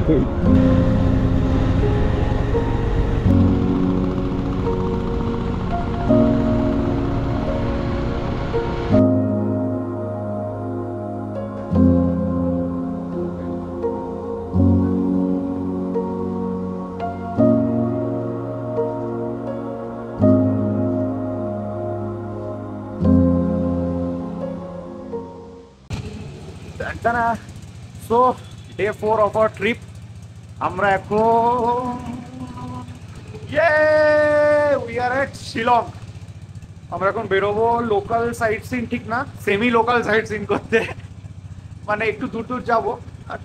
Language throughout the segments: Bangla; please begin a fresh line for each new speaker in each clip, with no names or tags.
So day 4 of our trip. আমরা এখন we are at Shillong. আমরা এখন বেরোবো লোকাল সাইট সিন, ঠিক না সেমি লোকাল সাইট সিন করতে, মানে একটু দূর দূর যাবো,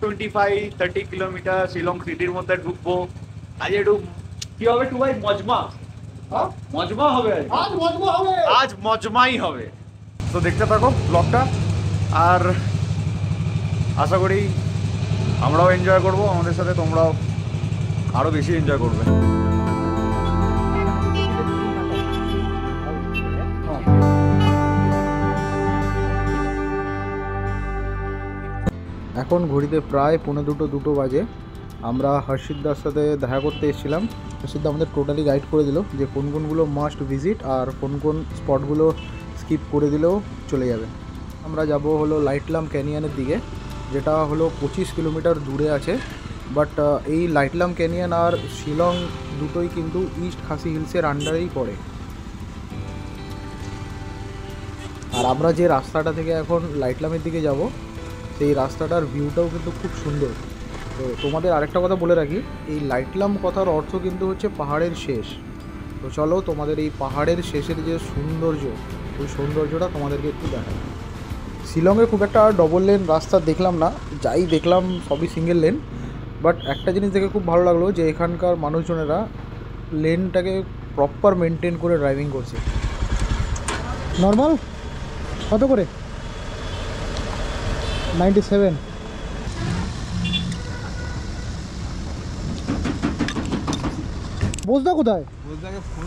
25-30 কিলোমিটার শিলং সিটির মধ্যে ঢুকবো। আজ একটু কি হবে টু ভাই, মজমা মজমা হবে, আজ মজমাই হবে। তো দেখতে থাকো ব্লগটা, আর আশা করি আমরাও এনজয় করবো, আমাদের সাথে তোমরাও আরো বেশি এনজয় করবে।
এখন ঘড়িতে প্রায় 1:45 বাজে। আমরা হর্ষিতদার সাথে দেখা করতে এসেছিলাম। হর্ষিতদা আমাদের টোটালি গাইড করে দিল যে কোন কোনগুলো মাস্ট ভিজিট আর কোন কোন স্পটগুলো স্কিপ করে দিলেও চলে যাবে। আমরা যাব হলো লাইটলাম ক্যানিয়নের দিকে, যেটা হলো 25 কিলোমিটার দূরে আছে। বাট এই লাইটলাম ক্যানিয়ন আর শিলং দুটোই কিন্তু ইস্ট খাসি হিলসের আন্ডারেই পড়ে। আর আমরা যে রাস্তাটা থেকে এখন লাইটলামের দিকে যাব, সেই রাস্তাটার ভিউটাও কিন্তু খুব সুন্দর। তো তোমাদের আরেকটা কথা বলে রাখি, এই লাইটলাম কথার অর্থ কিন্তু হচ্ছে পাহাড়ের শেষ। তো চলো তোমাদের এই পাহাড়ের শেষের যে সৌন্দর্য, ওই সৌন্দর্যটা তোমাদেরকে একটু দেখাই। শিলংয়ে খুব একটা ডবল লেন রাস্তা দেখলাম না, যাই দেখলাম সবই সিঙ্গেল লেন। বাট একটা জিনিস দেখে খুব ভালো লাগলো যে এখানকার মানুষজনেরা লেনটাকে প্রপার মেনটেন করে ড্রাইভিং করছে। নর্মাল কত করে? 97। বোঝদা কোথায়? বোঝদাকে ফোন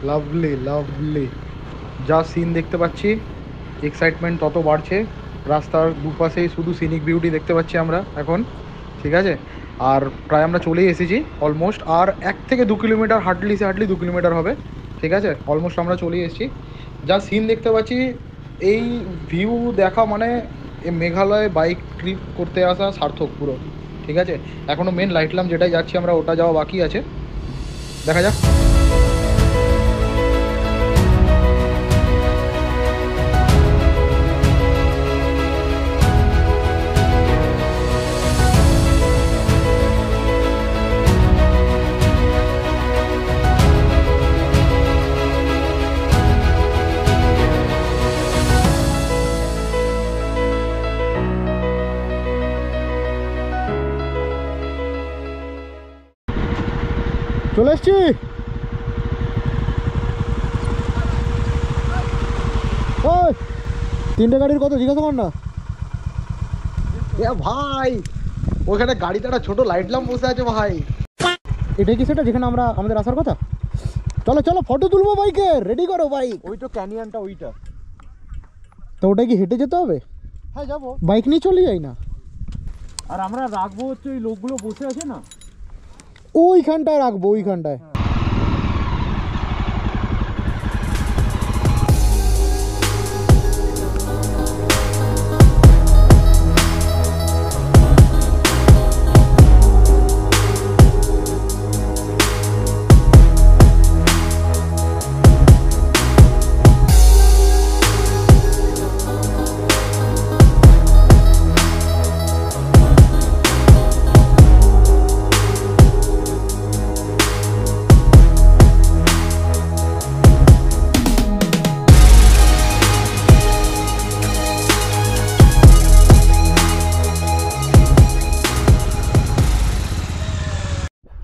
লাভলি লাভলি, যা সিন দেখতে পাচ্ছি এক্সাইটমেন্ট তত বাড়ছে। রাস্তার দুপাশেই শুধু সিনিক বিউটি দেখতে পাচ্ছি আমরা এখন, ঠিক আছে। আর প্রায় আমরা চলেই এসেছি অলমোস্ট, আর 1 থেকে 2 কিলোমিটার হার্ডলি 2 কিলোমিটার হবে, ঠিক আছে। অলমোস্ট আমরা চলেই এসেছি। যা সিন দেখতে পাচ্ছি, এই ভিউ দেখা মানে এই মেঘালয় বাইক ট্রিপ করতে আসা সার্থক পুরো, ঠিক আছে। এখনও মেন লাইটলাম যেটাই যাচ্ছি আমরা, ওটা যাওয়া বাকি আছে, দেখা যাক। চলে এসছি। ওই 3টে গাড়ির কত জিজ্ঞাসা কর না। এ ভাই ওখানে গাড়িতে একটা ছোট লাইটলাম বসে আছে ভাই। এটাই কি সেটা যেখানে আমরা আমাদের আসার কথা? চলো চলো ফটো তুলবো বাইকের, রেডি করো বাইক।
ওই তো ক্যানিয়নটা ওইটা।
তো ওটা কি হেঁটে যেতে হবে?
হ্যাঁ যাবো,
বাইক নিয়ে চলে যাই না?
আর আমরা রাখবো হচ্ছে ওই লোকগুলো বসে আছে না,
ওইখানটায় রাখবো, ওইখানটায়।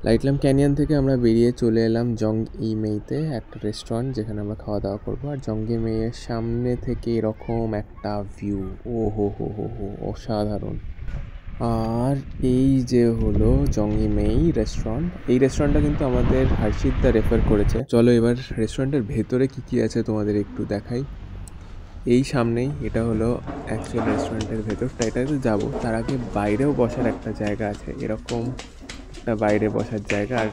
লাইটলাম ক্যানিয়ন থেকে আমরা বেরিয়ে চলে এলাম জং ই মেইতে, একটা রেস্টুরেন্ট যেখানে আমরা খাওয়া দাওয়া করবো। আর জং ই মেইয়ের সামনে থেকে এরকম একটা ভিউ, ও হো হো হো হো, অসাধারণ। আর এই যে হলো জং ই মেই রেস্টুরেন্ট। এই রেস্টুরেন্টটা কিন্তু আমাদের হর্ষিতদা রেফার করেছে। চলো এবার রেস্টুরেন্টের ভেতরে কী আছে তোমাদের একটু দেখাই। এই সামনেই এটা হলো অ্যাকচুয়াল রেস্টুরেন্টের ভেতরটা, এটাতে যাবো। তার আগে বাইরেও বসার একটা জায়গা আছে, এরকম একটা বাইরে বসার জায়গা। আর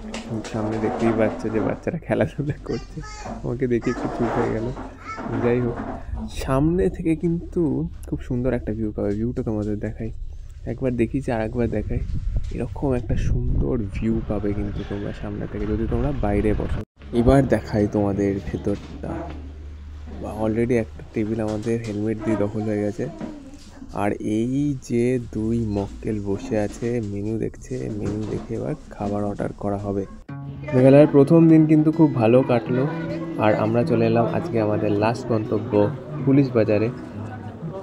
সামনে দেখতেই পাচ্ছে যে বাচ্চারা খেলাধুলা করছে, আমাকে দেখে একটু চুপ হয়ে গেল। যাই হোক, সামনে থেকে কিন্তু খুব সুন্দর একটা ভিউ পাবে। ভিউটা তোমাদের দেখাই, একবার দেখিয়েছি আর একবার দেখাই। এরকম একটা সুন্দর ভিউ পাবে কিন্তু তোমরা সামনে থেকে যদি তোমরা বাইরে বসো। এবার দেখাই তোমাদের ভেতরটা। অলরেডি একটা টেবিল আমাদের হেলমেট দিয়ে দখল হয়ে গেছে। আর এই যে দুই মক্কেল বসে আছে, মেনু দেখছে, মেনু দেখে এবার খাবার অর্ডার করা হবে। মেঘালয়ের প্রথম দিন কিন্তু খুব ভালো কাটলো। আর আমরা চলে এলাম আজকে আমাদের লাস্ট গন্তব্য পুলিশ বাজারে।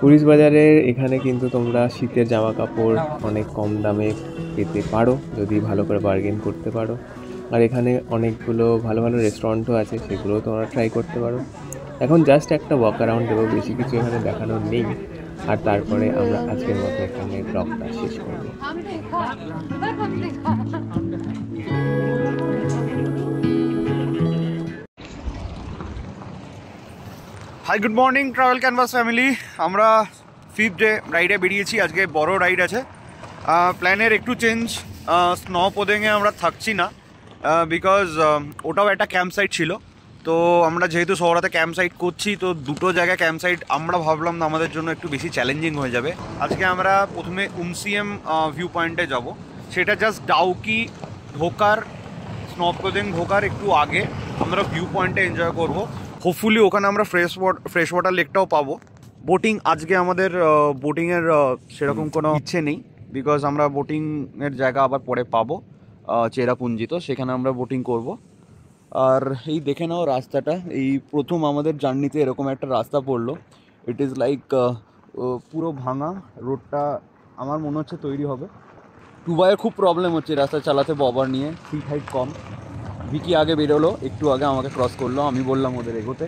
পুলিশ বাজারের এখানে কিন্তু তোমরা শীতের জামা কাপড় অনেক কম দামে পেতে পারো যদি ভালো করে বার্গেন করতে পারো। আর এখানে অনেকগুলো ভালো ভালো রেস্টুরেন্টও আছে, সেগুলোও তোমরা ট্রাই করতে পারো। এখন জাস্ট একটা ওয়াক অ্যারাউন্ড দেবো, বেশি কিছু এখানে দেখানোর নেই। আর তারপরে আমরা আজকের মতো এখানে ব্লগটা শেষ করব।
Hi, good morning travel canvas family. আমরা 5th ডে রাইডে বেরিয়েছি। আজকে বড় রাইড আছে। প্ল্যানের একটু চেঞ্জ, স্নো পোদেঙে আমরা থাকছি না, বিকজ ওটাও একটা ক্যাম্প সাইট ছিল। তো আমরা যেহেতু শহরাতে ক্যাম্প সাইট করছি, তো দুটো জায়গায় ক্যাম্প সাইট আমরা ভাবলাম না আমাদের জন্য একটু বেশি চ্যালেঞ্জিং হয়ে যাবে। আজকে আমরা প্রথমে উমসিএম ভিউ পয়েন্টে যাব, সেটা জাস্ট ডাউকি ঢোকার, স্নোপোদেং ঢোকার একটু আগে আমরা ভিউ পয়েন্টে এনজয় করব। হোপফুলি ওখানে আমরা ফ্রেশ ওয়াটার লেকটাও পাবো। বোটিং আজকে আমাদের বোটিংয়ের সেরকম কোনো ইচ্ছে নেই, বিকজ আমরা বোটিংয়ের জায়গা আবার পরে পাবো চেরাপুঞ্জি, তো সেখানে আমরা বোটিং করব। আর এই দেখে নাও রাস্তাটা, এই প্রথম আমাদের জার্নিতে এরকম একটা রাস্তা পড়লো। ইট ইজ লাইক পুরো ভাঙা রোডটা, আমার মনে হচ্ছে তৈরি হবে। টুবাইয়ের খুব প্রবলেম হচ্ছে রাস্তা চালাতে, ববার নিয়ে সিট হাইট কম। ভিকি আগে বেরোলো, একটু আগে আমাকে ক্রস করলো, আমি বললাম ওদের এগোতে।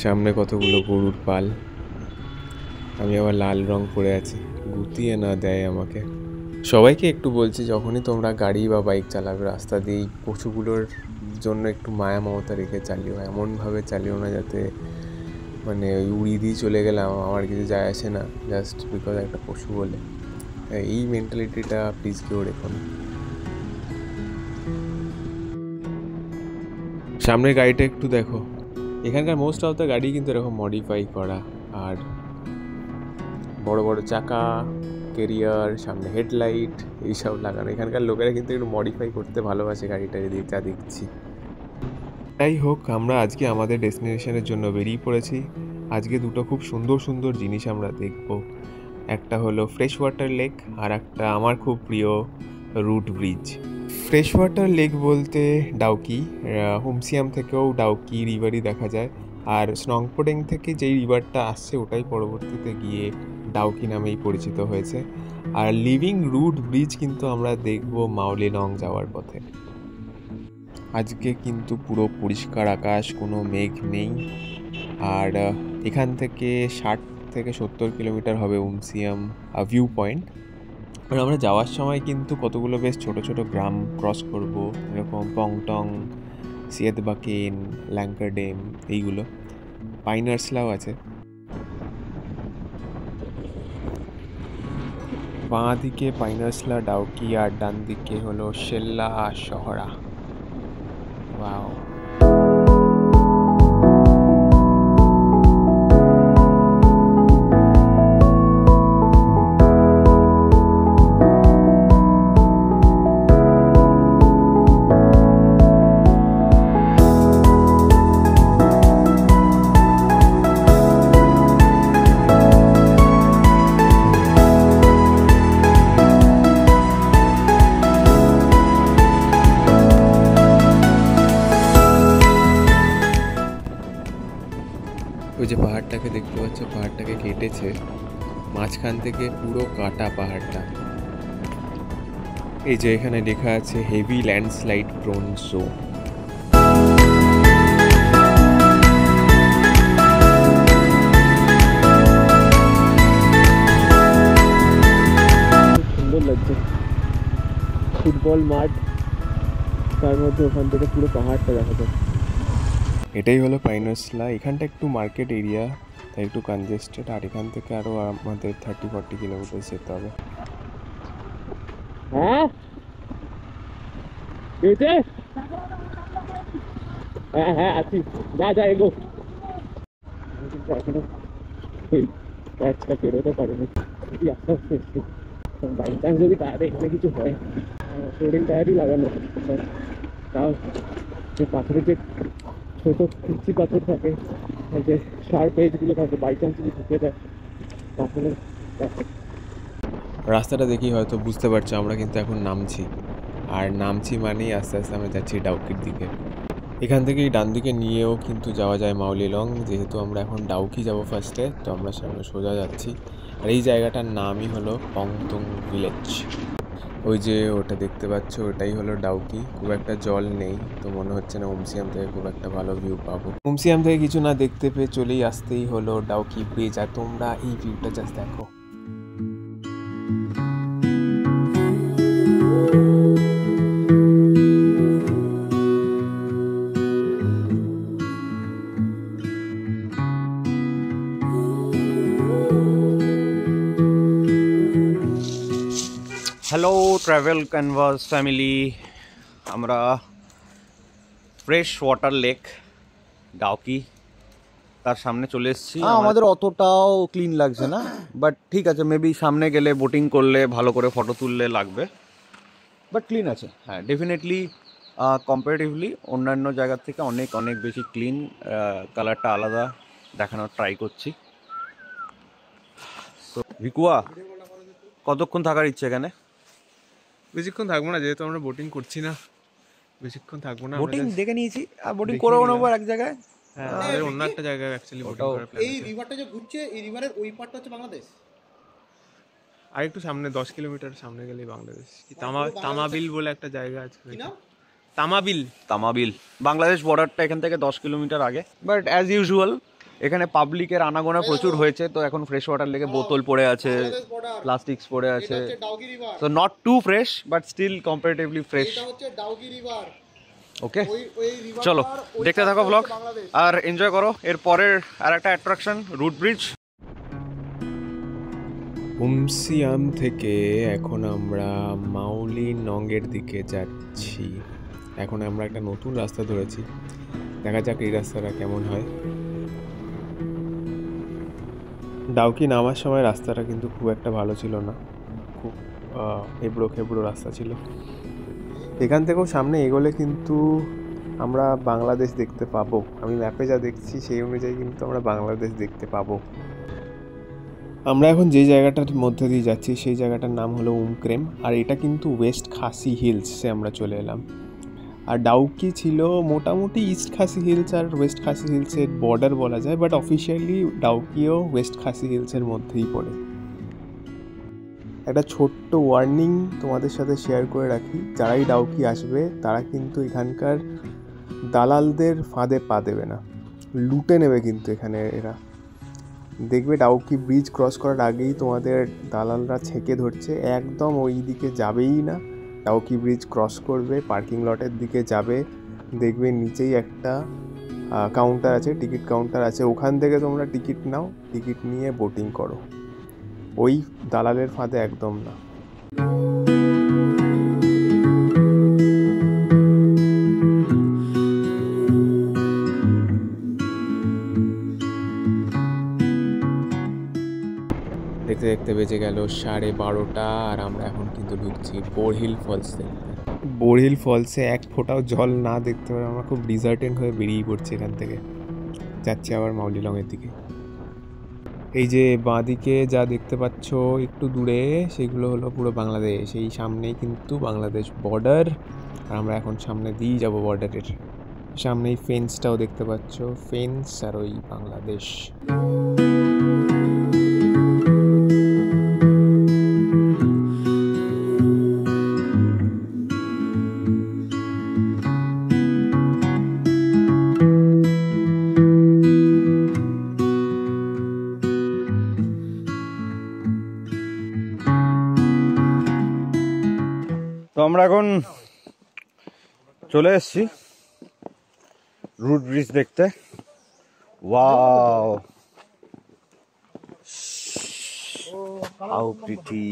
সামনে কতগুলো গরুর পাল, আমি আবার লাল রং পরে আছি, গুতিয়ে না দেয় আমাকে। সবাইকে একটু বলছি, যখনই তোমরা গাড়ি বা বাইক চালাবে রাস্তা দিয়ে এই পশুগুলোর জন্য একটু মায়া মমতা রেখে চালিও। এমনভাবে চালিও না যাতে মানে ওই উড়িয়ে দিয়ে চলে গেলাম, আমার কিছু যায় আসে না, জাস্ট বিকজ একটা পশু বলে। এই মেন্টালিটিটা প্লিজ কেউ রেখো না। সামনের গাড়িটা একটু দেখো, এখানকার মোস্ট অফ দ্য গাড়ি কিন্তু এরকম মডিফাই করা। আর বড় বড় চাকা, কেরিয়ার, সামনে হেডলাইট এইসব লাগানো। এখানকার লোকেরা কিন্তু একটু মডিফাই করতে ভালোবাসে গাড়িটা, যা দেখছি। যাই হোক, আমরা আজকে আমাদের ডেস্টিনেশনের জন্য বেরিয়ে পড়েছি। আজকে দুটো খুব সুন্দর সুন্দর জিনিস আমরা দেখব। একটা হলো ফ্রেশ ওয়াটার লেক, আর একটা আমার খুব প্রিয় root bridge. Fresh water lake বলতে ডাউকি, হোমসিয়াম থেকেও ডাউকি রিভারই দেখা যায়। আর স্নংপোডেং থেকে যেই রিভারটা আসছে ওটাই পরবর্তীতে গিয়ে ডাউকি নামেই পরিচিত হয়েছে। আর লিভিং রুট ব্রিজ কিন্তু আমরা দেখব মাউলিনং যাওয়ার পথে। আজকে কিন্তু পুরো পরিষ্কার আকাশ, কোনো মেঘ নেই। আর এখান থেকে 60 থেকে 70 কিলোমিটার হবে উমসিয়াম ভিউ পয়েন্ট। আর আমরা যাওয়ার সময় কিন্তু কতগুলো বেশ ছোট ছোট গ্রাম ক্রস করব, এরকম পংটং, সিয়েদবাকেন, ল্যাঙ্কারডেম, এইগুলো। পাইনার্সলাও আছে। বাঁ দিকে পাইনার্সলা, ডাউকি, আর ডান দিকে হলো শেল্লা শহরা। ওয়াও। ওই যে পাহাড়টাকে দেখতে পাচ্ছ, পাহাড়টাকে কেটেছে মাঝখান থেকে, পুরো কাটা পাহাড়টা। এই যে এখানে লেখা আছে হেভি ল্যান্ডস্লাইড প্রোন জোন। সুন্দর লাগছে, ফুটবল মাঠ, তার মধ্যে ওখান থেকে পুরো পাহাড়টা দেখা যায়। এটাই হলো পাইনার্সলা। এখানটা একটু মার্কেট এরিয়া, তাই একটু কনজেস্টেড। আর এখান থেকে আরও আমাদের 30-40 কিলোমিটার যেতে হবে। হ্যাঁ হ্যাঁ হ্যাঁ আছি, যা যা এগো। এখনো পেরোতে পারিনি, আস্তে আস্তে এসছি। বাই চান্স যদি টায়ারে এখানে কিছু হয়, শোল্ডিং টায়ারই লাগানো, তাও যে পাথরের যে ছোট কুচি পাথর থাকে, যে শার্প এজগুলো থাকে, বাই চান্স যদি ঢুকে যায় তাহলে। রাস্তাটা দেখি হয়তো বুঝতে পারছো, আমরা কিন্তু এখন নামছি। আর নামছি মানেই আস্তে আস্তে আমরা যাচ্ছি ডাউকির দিকে। এখান থেকেই ডান দিকে নিয়েও কিন্তু যাওয়া যায় মাউলিলং। যেহেতু আমরা এখন ডাউকি যাব ফার্স্টে, তো আমরা সামনে সোজা যাচ্ছি। আর এই জায়গাটার নামই হলো পংটং ভিলেজ। ওই যে ওটা দেখতে পাচ্ছ, ওটাই হলো ডাউকি। খুব একটা জল নেই, তো মনে হচ্ছে না উমসিয়াম থেকে খুব একটা ভালো ভিউ পাবো। উমসিয়াম থেকে কিছু না দেখতে পেয়ে চলেই আসতেই হলো ডাউকি ব্রিজ। আর তোমরা এই ভিউটা জাস্ট দেখো।
হ্যালো ট্রাভেল ক্যানভাস ফ্যামিলি, আমরা ফ্রেশ ওয়াটার লেক ডাউকি তার সামনে চলে এসেছি। আমাদের অতটাও ক্লিন লাগছে না, বাট ঠিক আছে, মেবি সামনে গেলে বোটিং করলে ভালো করে ফটো তুললে লাগবে, বাট ক্লিন আছে। হ্যাঁ, ডেফিনেটলি কম্পারেটিভলি অন্যান্য জায়গার থেকে অনেক অনেক বেশি ক্লিন। কালারটা আলাদা দেখানোর ট্রাই করছি। তো ভিকুয়া, কতক্ষণ থাকার ইচ্ছে এখানে?
বেশিক্ষণ থাকবো না, যেহেতু আমরা বোটিং করছি না, বেশিক্ষণ থাকবো না।
বোটিং দেখে নিয়েছি, আর বোটিং করেও নেবো এক জায়গায়।
হ্যাঁ, আমাদের অন্য একটা জায়গায় অ্যাকচুয়ালি বোটিং করার প্ল্যান আছে।
এই রিভারটা যে ঘুরছে, এই রিভারের ওই পারটা হচ্ছে বাংলাদেশ,
আর একটু সামনে 10 কিলোমিটার সামনে গেলেই বাংলাদেশ। কি তামাবিল বলে একটা জায়গা আছে।
তামাবিল বাংলাদেশ বর্ডারটা এখান থেকে 10 কিলোমিটার আগে। বাট অ্যাজ ইউজুয়াল এখানে পাবলিকের আনাগোনা প্রচুর হয়েছে, তো এখন ফ্রেশ ওয়াটার লেগে বোতল পড়ে আছে, প্লাস্টিক্স পড়ে আছে। তো not too fresh, but still comparatively fresh. Okay, চলো দেখতে থাকো ব্লগ আর এনজয় করো। এর পরের আর একটা অ্যাট্রাকশন রুট ব্রিজ।
উমসিয়াম থেকে এখন আমরা মাউলিনংয়ের দিকে যাচ্ছি। এখন আমরা একটা নতুন রাস্তা ধরেছি, দেখা যাক এই রাস্তাটা কেমন হয়। ডাউকি নামার সময় রাস্তাটা কিন্তু খুব একটা ভালো ছিল না, খুব এবড়ো খেবড়ো রাস্তা ছিল। এখান থেকেও সামনে এগোলে কিন্তু আমরা বাংলাদেশ দেখতে পাবো। আমি ম্যাপে যা দেখছি সেই অনুযায়ী কিন্তু আমরা বাংলাদেশ দেখতে পাবো। আমরা এখন যে জায়গাটার মধ্যে দিয়ে যাচ্ছি সেই জায়গাটার নাম হলো উমক্রেম। আর এটা কিন্তু ওয়েস্ট খাসি হিলসে আমরা চলে এলাম। আর ডাউকি ছিল মোটামুটি ইস্ট খাসি হিলস আর ওয়েস্ট খাসি হিলসের বর্ডার বলা যায়, বাট অফিসিয়ালি ডাউকিও ওয়েস্ট খাসি হিলসের মধ্যেই পড়ে। একটা ছোট্ট ওয়ার্নিং তোমাদের সাথে শেয়ার করে রাখি, যারাই ডাউকি আসবে তারা কিন্তু এখানকার দালালদের ফাঁদে পা দেবে না, লুটে নেবে কিন্তু এখানে এরা। দেখবে ডাউকি ব্রিজ ক্রস করার আগেই তোমাদের দালালরা ছেঁকে ধরছে, একদম ওই দিকে যাবেই না। ডাউকি ব্রিজ ক্রস করবে, পার্কিং লটের দিকে যাবে, দেখবে নিচেই একটা কাউন্টার আছে, টিকিট কাউন্টার আছে, ওখান থেকে তোমরা টিকিট নাও, টিকিট নিয়ে বোটিং করো। ওই দালালের ফাঁদে একদম না। দেখতে দেখতে বেজে গেল 12:30 আর আমরা এখন কিন্তু ঢুকছি বোরহিল ফলস দেখতে। বোরহিল ফলসে এক ফোঁটাও জল না দেখতে পারে আমরা খুব ডিজার্টেড হয়ে বেরিয়ে পড়ছি এখান থেকে, যাচ্ছি আবার মাউলিলংয়ের দিকে। এই যে বাঁদিকে যা দেখতে পাচ্ছ একটু দূরে, সেগুলো হলো পুরো বাংলাদেশ। এই সামনেই কিন্তু বাংলাদেশ বর্ডার, আর আমরা এখন সামনে দিয়েই যাবো বর্ডারের। সামনেই ফেন্সটাও দেখতে পাচ্ছ, ফেন্স আর ওই বাংলাদেশ।
তো আমরা এখন চলে এসেছি রুট ব্রিজ দেখতে। Wow, how pretty.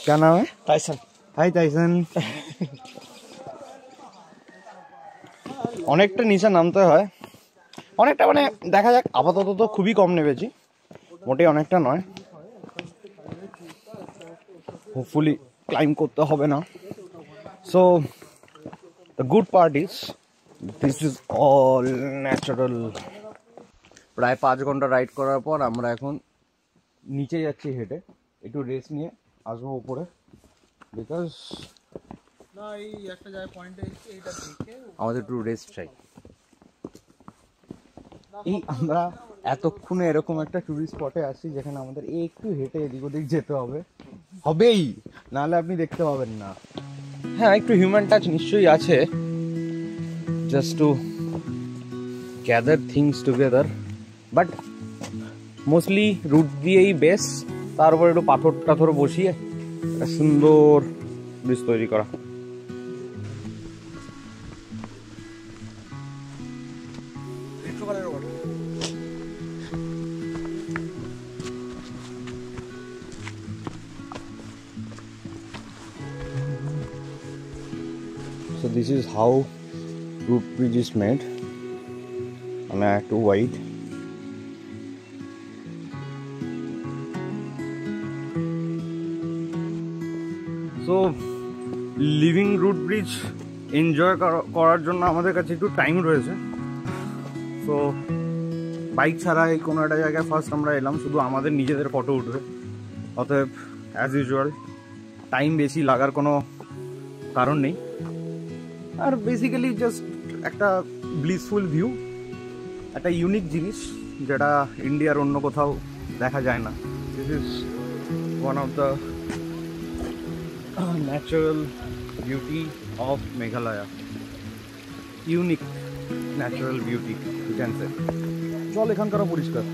क्या नाम है?
টাইসন।
Hi Tyson. অনেকটা নিচে নামতে হয়, অনেকটা মানে দেখা যাক, আপাতত তো খুবই কম নেমেছি, মোটেই অনেকটা নয়। হোপফুলি ক্লাইম্ব করতে হবে না। So the good part is this is all natural. প্রায় 5 ঘন্টা রাইড করার পর আমরা এখন নিচে যাচ্ছি হেঁটে, একটু রেস্ট নিয়ে আসবো উপরে, বিকজ
না এই একটা জায়গা পয়েন্টে এসে এটা দেখে
আমাদের একটু রেস্ট চাই। এই আমরা এতক্ষণে এরকম একটা টুরিস্ট স্পটে আসছি যেখানে আমাদের একটু হেঁটে এদিক ওদিক যেতে হবে, হবেই, নাহলে আপনি দেখতে পাবেন না। হ্যাঁ, একটু হিউম্যান টাচ নিশ্চয়ই আছে, just to gather things together, but mostly root দিয়েই বেস, তার উপর একটু পাথর টাথর বসিয়ে একটা সুন্দর ব্রিজ তৈরি করা। So this is how root bridge is made, and I have to wait. So living root bridge enjoy করার জন্য আমাদের কাছে একটু টাইম রয়েছে। সো বাইক ছাড়া এই কোনো একটা জায়গায় ফার্স্ট আমরা এলাম, শুধু আমাদের নিজেদের ফটো উঠবে, অতএব অ্যাজ ইউজুয়াল টাইম বেশি লাগার কোনো কারণ নেই। আর বেসিক্যালি জাস্ট একটা ব্লিসফুল ভিউ, একটা ইউনিক জিনিস যেটা ইন্ডিয়ার অন্য কোথাও দেখা যায় না। This is one of the natural beauty of Meghalaya, unique natural beauty you can say. জল এখানকারও পরিষ্কার,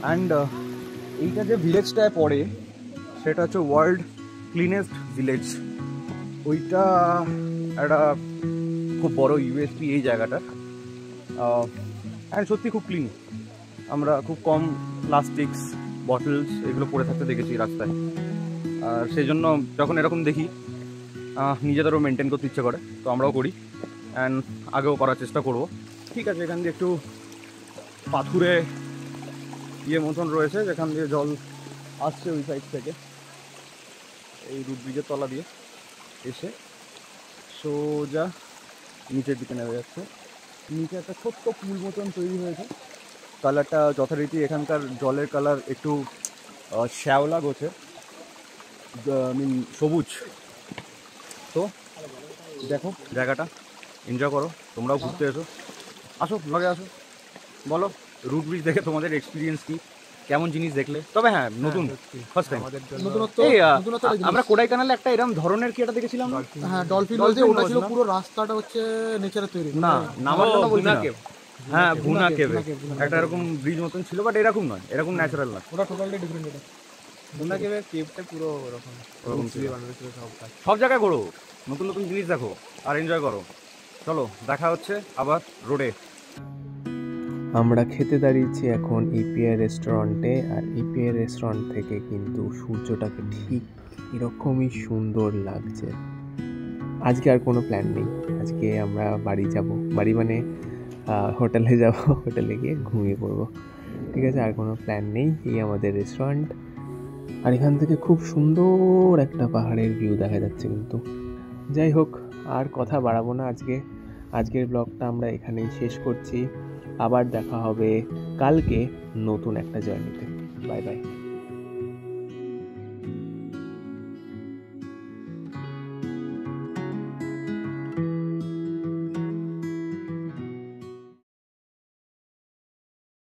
অ্যান্ড এইটা যে ভিলেজটায় পড়ে সেটা হচ্ছে ওয়ার্ল্ড ক্লিনেস্ট ভিলেজ। ওইটা একটা খুব বড় ইউএসপি এই জায়গাটার, অ্যান্ড সত্যি খুব ক্লিন। আমরা খুব কম প্লাস্টিক্স বটলস এগুলো পড়ে থাকতে দেখেছি রাস্তায়, আর সেই জন্য যখন এরকম দেখি নিজেদেরও মেনটেন করতে ইচ্ছে করে, তো আমরাও করি, অ্যান্ড আগেও করার চেষ্টা করব। ঠিক আছে, এখান দিয়ে একটু পাথুরে ইয়ে মতন রয়েছে যেখান দিয়ে জল আসছে ওই সাইড থেকে, এই রুট ব্রিজের তলা দিয়ে এসে সোজা নিচের দিকে নেমে যাচ্ছে। নিচে একটা ছোট্ট পুল মতন তৈরি হয়েছে, কালারটা যথারীতি এখানকার জলের কালার একটু শ্যাওলা গোছে, মিন সবুজ। তো দেখো জায়গাটা, এনজয় করো, তোমরাও ঘুরতে এসো, আসো লগে আসো, বলো রুট ব্রিজ দেখে তোমাদের এক্সপিরিয়েন্স কী,
কেমন জিনিস দেখলে। তবে হ্যাঁ নতুন ফার্স্ট টাইম
নতুনত্ব
এই
নতুনত্ব একটা জিনিস।
আমরা কোডাইকানালে একটা এরকম ধরনের কি একটা দেখেছিলাম
হ্যাঁ ডলফিন
ডলফিন
বলতে ওটা ছিল
বলছিল।
পুরো রাস্তাটা হচ্ছে নেচারের তৈরি।
না নামারটা বলছি
ভুনা
না।
কেভ।
হ্যাঁ ভুনা কেভে
ভুনা কেভ।
একটা এরকম ব্রিজ মতন ছিল, বাট এরকম নয়, এরকম ন্যাচারাল না।
ওটা টোটালি ডিফারেন্ট। এটা
ভুনা কেভের কেভটা পুরো ওরকম
ওরকম ছিল।
বানানো ছিল সব কাজ।
সব জায়গায় ঘোরো, নতুন নতুন জিনিস দেখো আর এনজয় করো। চলো দেখা হচ্ছে আবার রোডে।
আমরা খেতে দাঁড়িয়েছি এখন ইপিআই রেস্টুরেন্টে, আর ইপিআই রেস্টুরেন্ট থেকে কিন্তু সূর্যটাকে ঠিক এরকমই সুন্দর লাগছে। আজকে আর কোনো প্ল্যান নেই, আজকে আমরা বাড়ি যাব, বাড়ি মানে হোটেলে যাব, হোটেলে গিয়ে ঘুমিয়ে পড়বো। ঠিক আছে, আর কোনো প্ল্যান নেই। এই আমাদের রেস্টুরেন্ট, আর এখান থেকে খুব সুন্দর একটা পাহাড়ের ভিউ দেখা যাচ্ছে। কিন্তু যাই হোক, আর কথা বাড়াবো না আজকের ব্লগটা আমরা এখানেই শেষ করছি। আবার দেখা হবে কালকে নতুন একটা জার্নিতে। Bye bye.